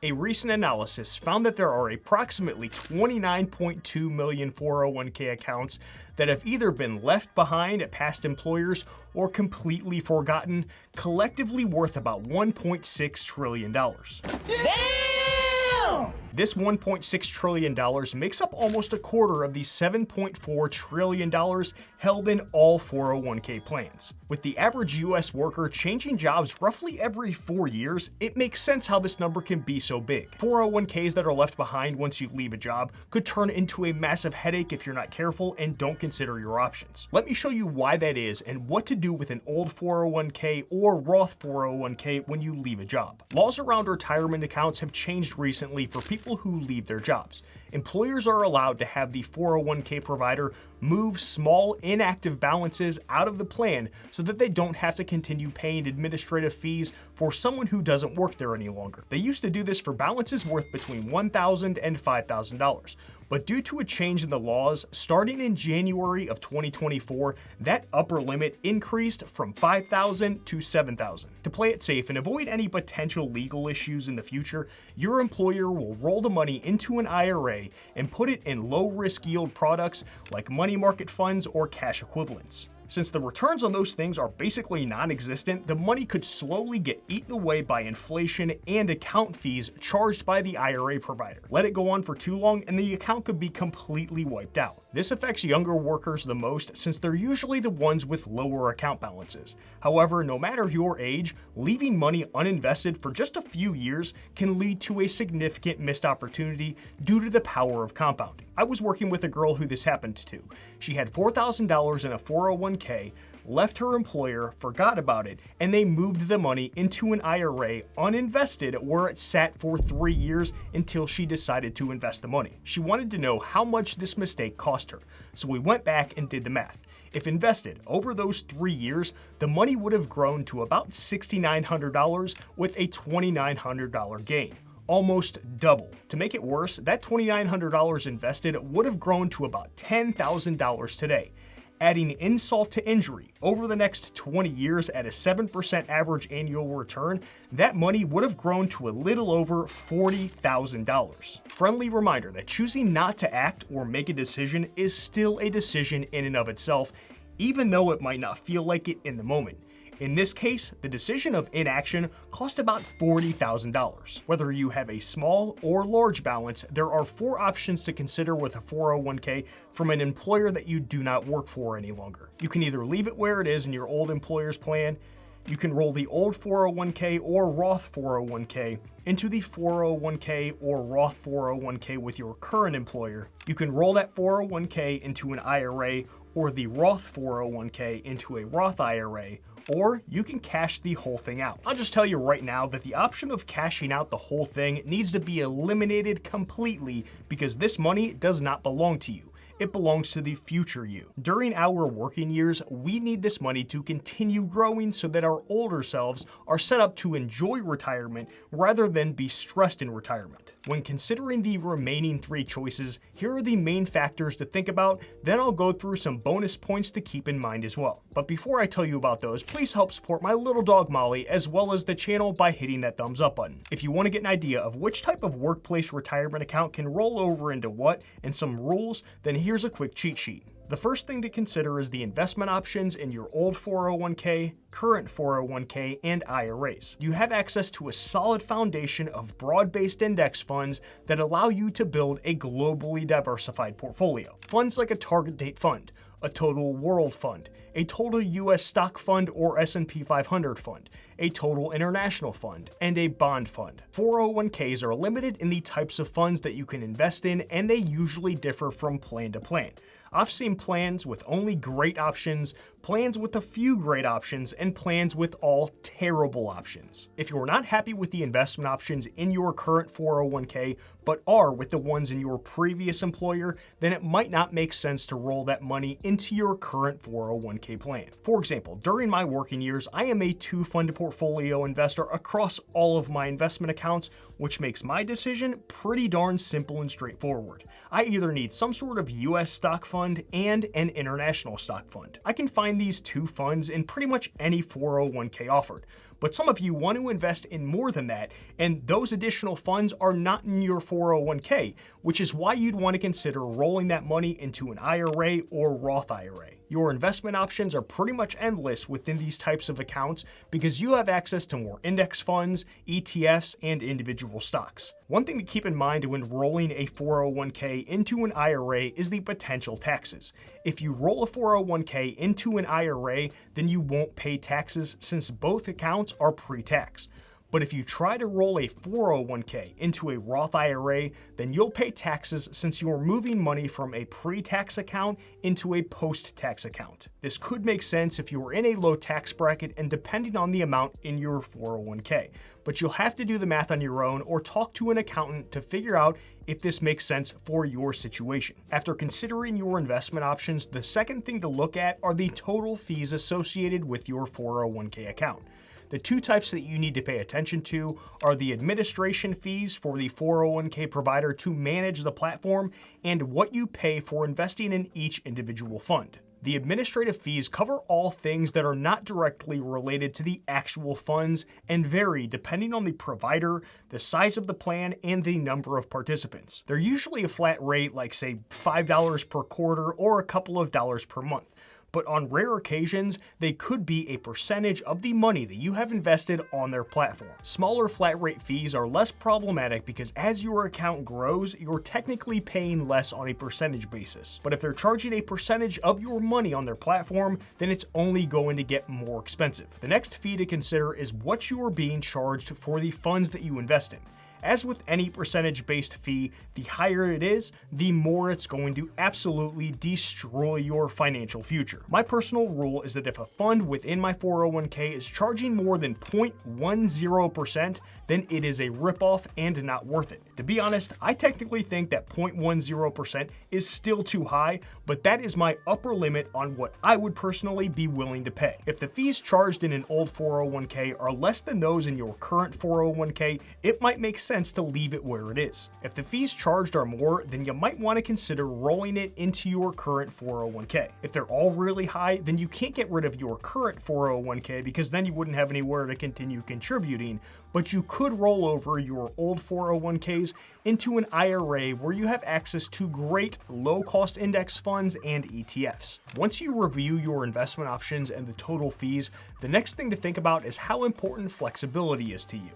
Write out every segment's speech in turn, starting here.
A recent analysis found that there are approximately 29.2 million 401k accounts that have either been left behind at past employers or completely forgotten, collectively worth about $1.6 trillion. This $1.6 trillion makes up almost a quarter of the $7.4 trillion held in all 401k plans. With the average US worker changing jobs roughly every 4 years, it makes sense how this number can be so big. 401ks that are left behind once you leave a job could turn into a massive headache if you're not careful and don't consider your options. Let me show you why that is and what to do with an old 401k or Roth 401k when you leave a job. Laws around retirement accounts have changed recently for people who leave their jobs. Employers are allowed to have the 401k provider move small inactive balances out of the plan so that they don't have to continue paying administrative fees for someone who doesn't work there any longer. They used to do this for balances worth between $1,000 and $5,000. But due to a change in the laws, starting in January of 2024, that upper limit increased from $5,000 to $7,000. To play it safe and avoid any potential legal issues in the future, your employer will roll the money into an IRA and put it in low-risk yield products like money market funds or cash equivalents. Since the returns on those things are basically non-existent, the money could slowly get eaten away by inflation and account fees charged by the IRA provider. Let it go on for too long and the account could be completely wiped out. This affects younger workers the most since they're usually the ones with lower account balances. However, no matter your age, leaving money uninvested for just a few years can lead to a significant missed opportunity due to the power of compounding. I was working with a girl who this happened to. She had $4,000 in a 401k, left her employer, forgot about it, and they moved the money into an IRA uninvested where it sat for 3 years until she decided to invest the money. She wanted to know how much this mistake cost her, so we went back and did the math. If invested over those 3 years, the money would have grown to about $6,900 with a $2,900 gain. Almost double. To make it worse, that $2,900 invested would have grown to about $10,000 today. Adding insult to injury, over the next 20 years at a 7% average annual return, that money would have grown to a little over $40,000. Friendly reminder that choosing not to act or make a decision is still a decision in and of itself, even though it might not feel like it in the moment. In this case, the decision of inaction cost about $40,000. Whether you have a small or large balance, there are 4 options to consider with a 401k from an employer that you do not work for any longer. You can either leave it where it is in your old employer's plan, you can roll the old 401k or Roth 401k into the 401k or Roth 401k with your current employer. You can roll that 401k into an IRA or the Roth 401k into a Roth IRA, or you can cash the whole thing out. I'll just tell you right now that the option of cashing out the whole thing needs to be eliminated completely because this money does not belong to you. It belongs to the future you. During our working years, we need this money to continue growing so that our older selves are set up to enjoy retirement rather than be stressed in retirement. When considering the remaining 3 choices, here are the main factors to think about, then I'll go through some bonus points to keep in mind as well. But before I tell you about those, please help support my little dog Molly as well as the channel by hitting that thumbs up button. If you want to get an idea of which type of workplace retirement account can roll over into what and some rules, then here's a quick cheat sheet. The first thing to consider is the investment options in your old 401k, current 401k, and IRAs. You have access to a solid foundation of broad-based index funds that allow you to build a globally diversified portfolio. Funds like a target date fund, a total world fund, a total US stock fund or S&P 500 fund, a total international fund, and a bond fund. 401ks are limited in the types of funds that you can invest in, and they usually differ from plan to plan. I've seen plans with only great options, plans with a few great options, and plans with all terrible options. If you're not happy with the investment options in your current 401k, but are with the ones in your previous employer, then it might not make sense to roll that money into your current 401k plan. For example, during my working years, I am a 2-fund portfolio investor across all of my investment accounts, which makes my decision pretty darn simple and straightforward. I either need some sort of US stock fund and an international stock fund. I can find these 2 funds in pretty much any 401k offered, But some of you want to invest in more than that, and those additional funds are not in your 401k, which is why you'd want to consider rolling that money into an IRA or Roth IRA. Your investment options are pretty much endless within these types of accounts because you have access to more index funds, ETFs, and individual stocks. One thing to keep in mind when rolling a 401k into an IRA is the potential taxes. If you roll a 401k into an IRA, then you won't pay taxes since both accounts are pre-tax. But if you try to roll a 401k into a Roth IRA, then you'll pay taxes since you're moving money from a pre-tax account into a post-tax account. This could make sense if you're in a low tax bracket and depending on the amount in your 401k, but you'll have to do the math on your own or talk to an accountant to figure out if this makes sense for your situation. After considering your investment options, the second thing to look at are the total fees associated with your 401k account. The two types that you need to pay attention to are the administration fees for the 401k provider to manage the platform and what you pay for investing in each individual fund. The administrative fees cover all things that are not directly related to the actual funds and vary depending on the provider, the size of the plan, and the number of participants. They're usually a flat rate like say $5 per quarter or a couple of dollars per month. But on rare occasions, they could be a percentage of the money that you have invested on their platform. Smaller flat rate fees are less problematic because as your account grows, you're technically paying less on a percentage basis. But if they're charging a percentage of your money on their platform, then it's only going to get more expensive. The next fee to consider is what you are being charged for the funds that you invest in. As with any percentage-based fee, the higher it is, the more it's going to absolutely destroy your financial future. My personal rule is that if a fund within my 401k is charging more than 0.10%, then it is a ripoff and not worth it. To be honest, I technically think that 0.10% is still too high, but that is my upper limit on what I would personally be willing to pay. If the fees charged in an old 401k are less than those in your current 401k, it might make sense to leave it where it is. If the fees charged are more, then you might want to consider rolling it into your current 401k. If they're all really high, then you can't get rid of your current 401k because then you wouldn't have anywhere to continue contributing, but you could roll over your old 401ks into an IRA where you have access to great low-cost index funds and ETFs. Once you review your investment options and the total fees, the next thing to think about is how important flexibility is to you.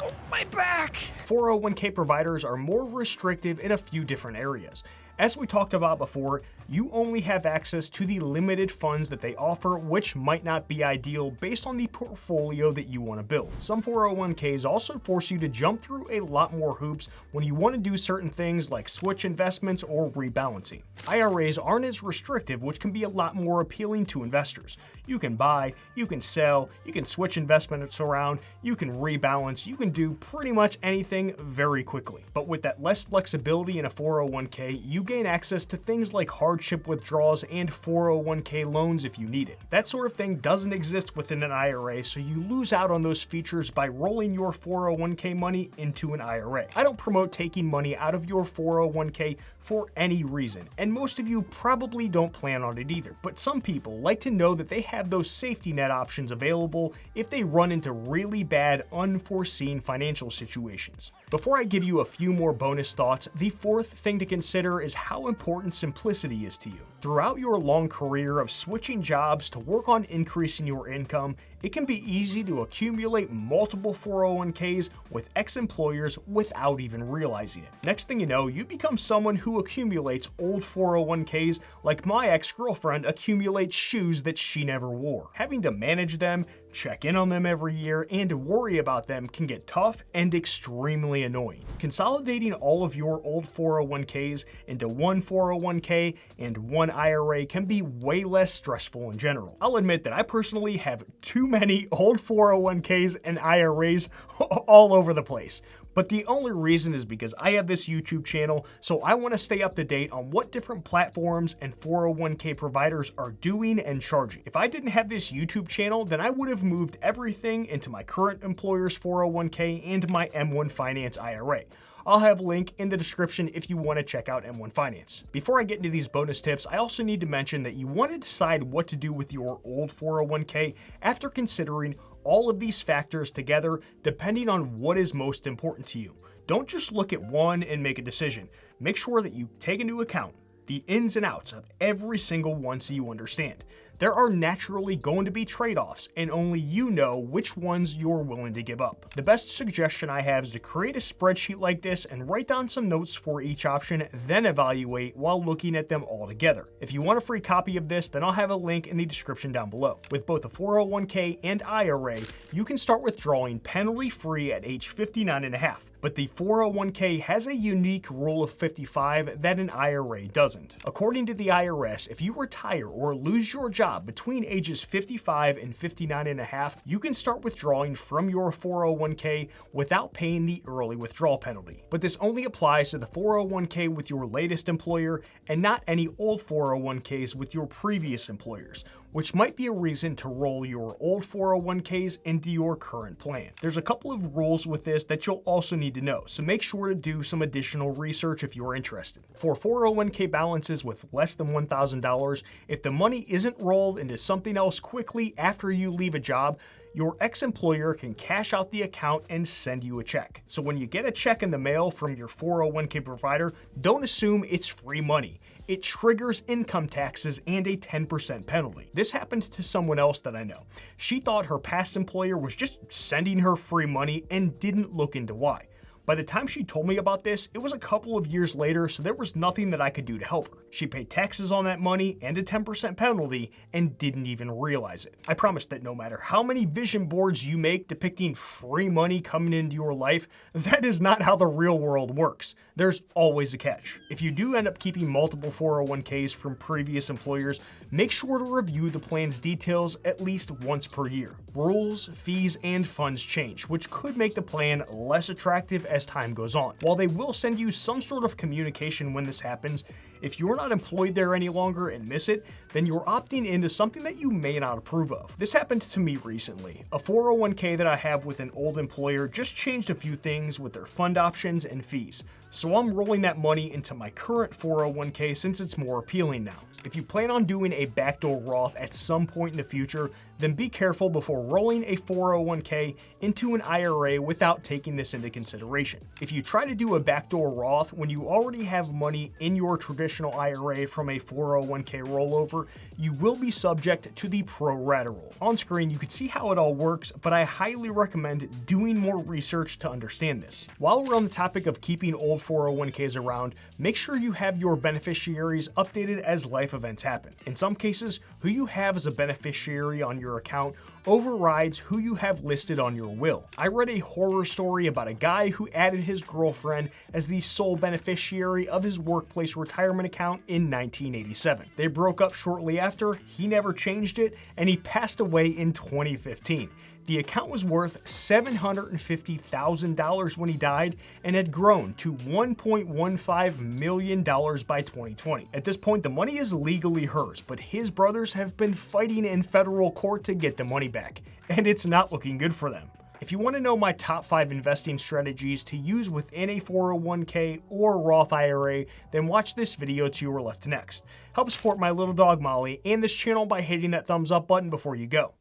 Oh, my back! 401k providers are more restrictive in a few different areas. As we talked about before, you only have access to the limited funds that they offer, which might not be ideal based on the portfolio that you want to build. Some 401ks also force you to jump through a lot more hoops when you want to do certain things like switch investments or rebalancing. IRAs aren't as restrictive, which can be a lot more appealing to investors. You can buy, you can sell, you can switch investments around, you can rebalance, you can do pretty much anything very quickly. But with that less flexibility in a 401k, you gain access to things like hardship withdrawals and 401k loans if you need it. That sort of thing doesn't exist within an IRA, so you lose out on those features by rolling your 401k money into an IRA. I don't promote taking money out of your 401k for any reason, and most of you probably don't plan on it either, but some people like to know that they have those safety net options available if they run into really bad, unforeseen financial situations. Before I give you a few more bonus thoughts, the fourth thing to consider is how important simplicity is to you. Throughout your long career of switching jobs to work on increasing your income, it can be easy to accumulate multiple 401ks with ex-employers without even realizing it. Next thing you know, you become someone who accumulates old 401ks like my ex-girlfriend accumulates shoes that she never wore. Having to manage them, check in on them every year, and worry about them can get tough and extremely annoying. Consolidating all of your old 401ks into one 401k and one IRA can be way less stressful in general. I'll admit that I personally have too many old 401ks and IRAs all over the place. But the only reason is because I have this YouTube channel, so I want to stay up to date on what different platforms and 401k providers are doing and charging. If I didn't have this YouTube channel, then I would have moved everything into my current employer's 401k and my M1 Finance IRA. I'll have a link in the description if you want to check out M1 Finance. Before I get into these bonus tips, I also need to mention that you want to decide what to do with your old 401k after considering all of these factors together depending on what is most important to you. Don't just look at one and make a decision. Make sure that you take into account the ins and outs of every single one so you understand. There are naturally going to be trade-offs, and only you know which ones you're willing to give up. The best suggestion I have is to create a spreadsheet like this and write down some notes for each option, then evaluate while looking at them all together. If you want a free copy of this, then I'll have a link in the description down below. With both a 401k and IRA, you can start withdrawing penalty-free at age 59.5. But the 401k has a unique rule of 55 that an IRA doesn't. According to the IRS, if you retire or lose your job between ages 55 and 59.5, you can start withdrawing from your 401k without paying the early withdrawal penalty. But this only applies to the 401k with your latest employer and not any old 401ks with your previous employers, which might be a reason to roll your old 401ks into your current plan. There's a couple of rules with this that you'll also need to know, so make sure to do some additional research if you're interested. For 401k balances with less than $1,000, if the money isn't rolled into something else quickly after you leave a job, your ex-employer can cash out the account and send you a check. So when you get a check in the mail from your 401k provider, don't assume it's free money. It triggers income taxes and a 10% penalty. This happened to someone else that I know. She thought her past employer was just sending her free money and didn't look into why. By the time she told me about this, it was a couple of years later, so there was nothing that I could do to help her. She paid taxes on that money and a 10% penalty and didn't even realize it. I promise that no matter how many vision boards you make depicting free money coming into your life, that is not how the real world works. There's always a catch. If you do end up keeping multiple 401ks from previous employers, make sure to review the plan's details at least once per year. Rules, fees, and funds change, which could make the plan less attractive as time goes on. While they will send you some sort of communication when this happens, if you're not employed there any longer and miss it, then you're opting into something that you may not approve of. This happened to me recently. A 401k that I have with an old employer just changed a few things with their fund options and fees. So I'm rolling that money into my current 401k since it's more appealing now. If you plan on doing a backdoor Roth at some point in the future, then be careful before rolling a 401k into an IRA without taking this into consideration. If you try to do a backdoor Roth when you already have money in your traditional IRA from a 401k rollover, you will be subject to the pro rata rule. On screen, you can see how it all works, but I highly recommend doing more research to understand this. While we're on the topic of keeping old 401ks around, make sure you have your beneficiaries updated as life events happen. In some cases, who you have as a beneficiary on your account overrides who you have listed on your will. I read a horror story about a guy who added his girlfriend as the sole beneficiary of his workplace retirement account in 1987. They broke up shortly after, he never changed it, and he passed away in 2015. The account was worth $750,000 when he died and had grown to $1.15 million by 2020. At this point, the money is legally hers, but his brothers have been fighting in federal court to get the money back, and it's not looking good for them. If you want to know my top 5 investing strategies to use within a 401k or Roth IRA, then watch this video to your left next. Help support my little dog Molly and this channel by hitting that thumbs up button before you go.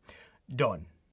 Done.